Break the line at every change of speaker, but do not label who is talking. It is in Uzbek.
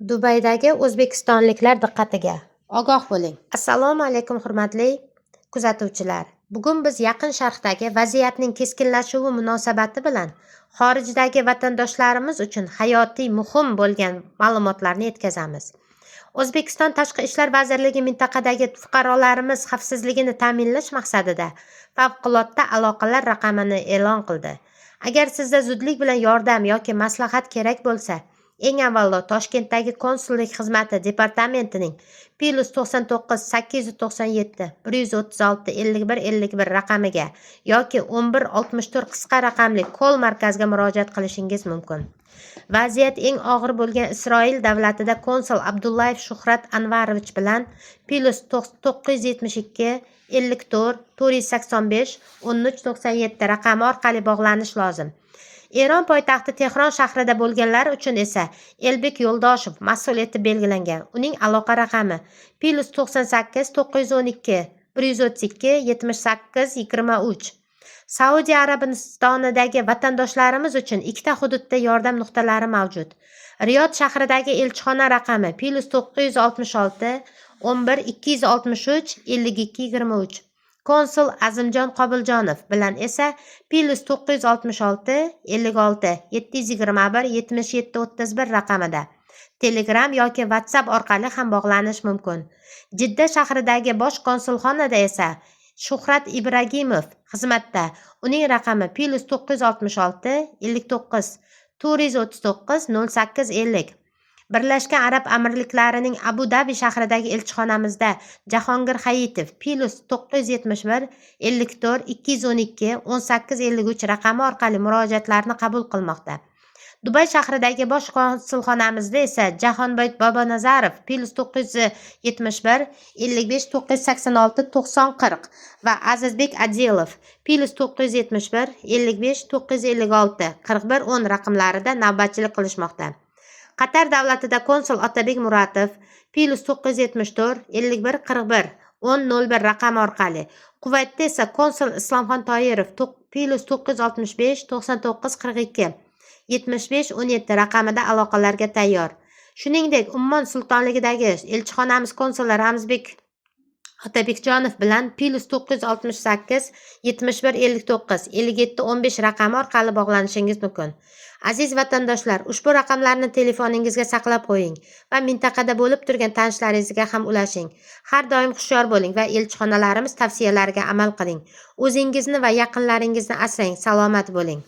Dubaydagi o'zbekistonliklar diqqatiga. Ogoh bo'ling. Assalomu alaykum hurmatli kuzatuvchilar. Bugun biz Yaqin Sharqdagi vaziyatning keskinlashuvi munosabati bilan xorijdagi vatandoshlarimiz uchun hayotiy muhim bo'lgan ma'lumotlarni yetkazamiz. O'zbekiston Tashqi ishlar vazirligi mintaqadagi fuqarolarimiz xavfsizligini ta'minlash maqsadida favqulodda aloqalar raqamini e'lon qildi. Agar sizda zudlik bilan yordam yoki maslahat kerak bo'lsa, eng avvalo Toshkentdagi konsullik xizmati departamentining +99 897 136 51 51 raqamiga yoki 1164 qisqa raqamli kol markaziga murojaat qilishingiz mumkin. Vaziyat eng og'ir bo'lgan Isroil davlatida konsul Abdullayev Shuhrat Anvarovich bilan +972 54 485 1397 raqami orqali bog'lanish lozim. Eron poytaxti Tehron shahrida bo'lganlar uchun esa Elbek Yo'ldoshev mas'ul etib belgilangan. Uning aloqa raqami +98 912 132 78 23. Saudiya Arabistonidagi vatandoshlarimiz uchun ikkita hududda yordam nuqtalari mavjud. Riyod shahridagi elchixona raqami +966 11 263 52 23. Konsul Azimjon Qobiljonov bilan esa +966 56 721 77 31 raqamida Telegram yoki WhatsApp orqali ham bog'lanish mumkin. Jidda shahridagi bosh konsulxonada esa Shuhrat Ibragimov xizmatda. Uning raqami +966 59 439 08 50. Birlashgan Arab Amirliklarining Abu Dabi shahridagi elchixonamizda Jahongir Hayitov +971 54 212 18 53 raqami orqali murojaatlarni qabul qilmoqda. Dubay shahridagi bosh konsulxonamizda esa Jahonboy Bobonazarov +971 55 986 90 40 va Azizbek Adilov +971 55 956 41 10 raqamlarida navbatchilik qilishmoqda. Qatar davlatida konsul Otabek Muratov +974 51 41 1001 raqami orqali. Kuvaytda esa konsul Islomxon Toyirov +965 99 42 75 17 raqamida aloqalarga tayyor. Shuningdek, Ummon sultonligidagi elchixonamiz konsuli Ramzbek Otabekjonov bilan +968 71 59 57 15 raqami orqali bog'lanishingiz mumkin. Aziz vatandoshlar, ushbu raqamlarni telefoningizga saqlab qo'ying va mintaqada bo'lib turgan tanishlaringizga ham ulashing. Har doim hushyor bo'ling va elchixonalarimiz tavsiyalariga amal qiling. O'zingizni va yaqinlaringizni asrang, salomat bo'ling.